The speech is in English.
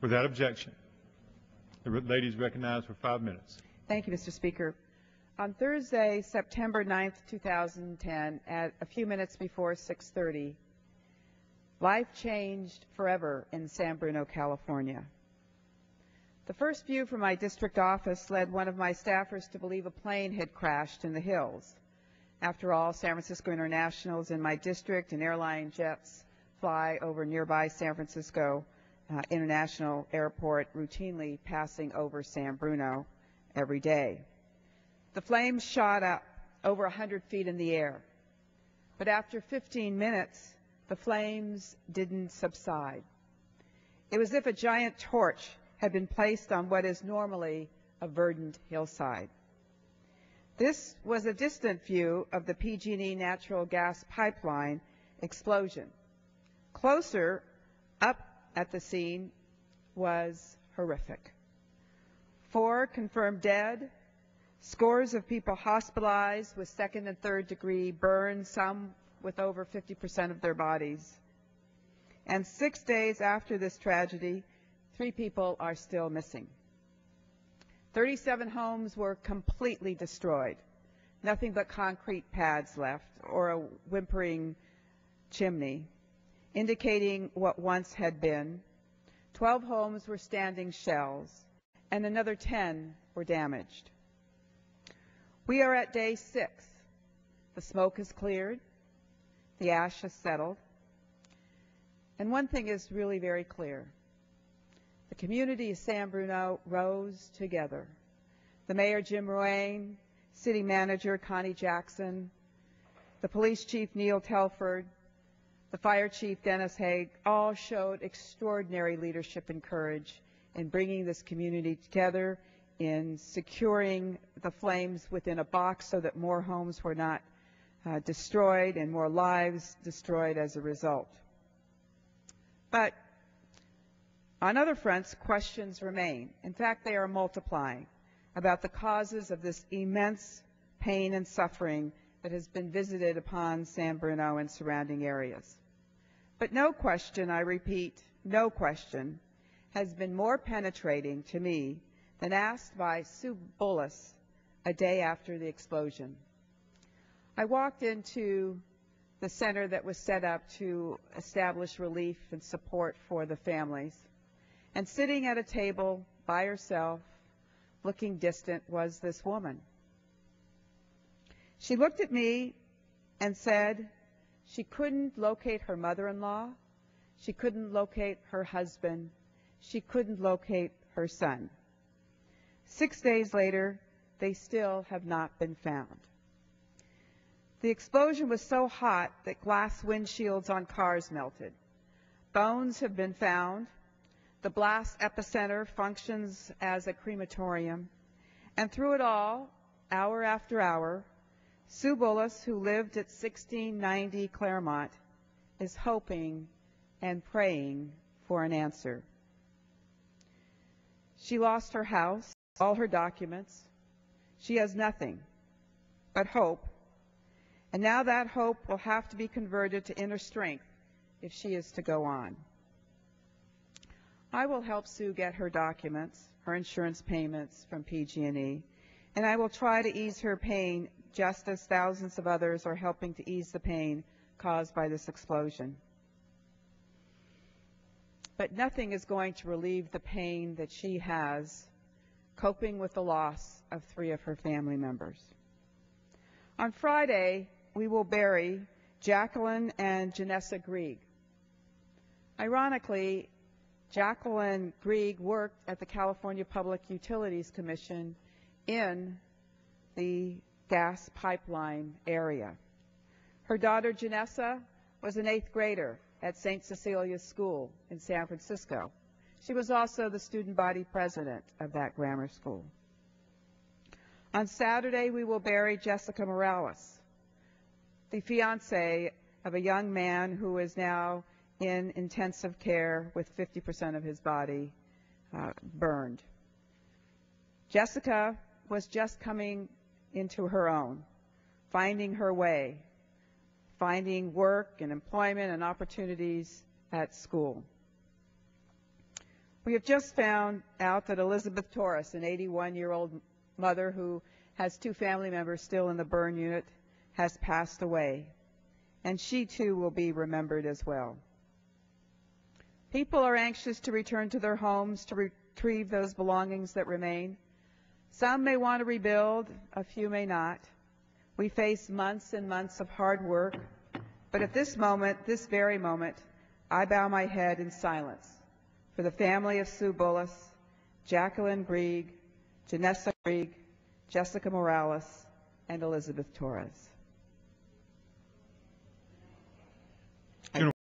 Without objection, the lady is recognized for 5 minutes. Thank you, Mr. Speaker. On Thursday, September 9th, 2010, at a few minutes before 6:30, life changed forever in San Bruno, California. The first view from my district office led one of my staffers to believe a plane had crashed in the hills. After all, San Francisco International is in my district, and airline jets fly over nearby San Francisco International Airport, routinely passing over San Bruno every day. The flames shot up over 100 feet in the air, but after 15 minutes, the flames didn't subside. It was as if a giant torch had been placed on what is normally a verdant hillside. This was a distant view of the PG&E natural gas pipeline explosion. Closer up at the scene was horrific. 4 confirmed dead, scores of people hospitalized with second and third degree burns, some with over 50% of their bodies. And 6 days after this tragedy, 3 people are still missing. 37 homes were completely destroyed, nothing but concrete pads left or a whimpering chimney, indicating what once had been. 12 homes were standing shells, and another 10 were damaged. We are at day 6. The smoke has cleared, the ash has settled, and one thing is really very clear. The community of San Bruno rose together. The Mayor, Jim Ruane, City Manager, Connie Jackson, the Police Chief, Neil Telford, the Fire Chief, Dennis Haig, all showed extraordinary leadership and courage in bringing this community together, in securing the flames within a box so that more homes were not destroyed and more lives destroyed as a result. But on other fronts, questions remain. In fact, they are multiplying about the causes of this immense pain and suffering that has been visited upon San Bruno and surrounding areas. But no question, I repeat, no question, has been more penetrating to me than asked by Sue Bullis a day after the explosion. I walked into the center that was set up to establish relief and support for the families. And sitting at a table by herself, looking distant, was this woman. She looked at me and said she couldn't locate her mother-in-law, she couldn't locate her husband, she couldn't locate her son. 6 days later, they still have not been found. The explosion was so hot that glass windshields on cars melted. Bones have been found. The blast epicenter functions as a crematorium. And through it all, hour after hour, Sue Bullis, who lived at 1690 Claremont, is hoping and praying for an answer. She lost her house, all her documents. She has nothing but hope. And now that hope will have to be converted to inner strength if she is to go on. I will help Sue get her documents, her insurance payments from PG&E, and I will try to ease her pain just as thousands of others are helping to ease the pain caused by this explosion. But nothing is going to relieve the pain that she has coping with the loss of 3 of her family members. On Friday, we will bury Jacqueline and Janessa Grieg. Ironically, Jacqueline Grieg worked at the California Public Utilities Commission in the gas pipeline area. Her daughter Janessa was an 8th grader at St. Cecilia's School in San Francisco. She was also the student body president of that grammar school. On Saturday, we will bury Jessica Morales, the fiance of a young man who is now in intensive care with 50% of his body burned. Jessica was just coming into her own, finding her way, finding work and employment and opportunities at school. We have just found out that Elizabeth Torres, an 81-year-old mother who has 2 family members still in the burn unit, has passed away, and she too will be remembered as well. People are anxious to return to their homes to retrieve those belongings that remain. Some may want to rebuild, a few may not. We face months and months of hard work, but at this moment, this very moment, I bow my head in silence for the family of Sue Bullis, Jacqueline Grieg, Janessa Grieg, Jessica Morales, and Elizabeth Torres.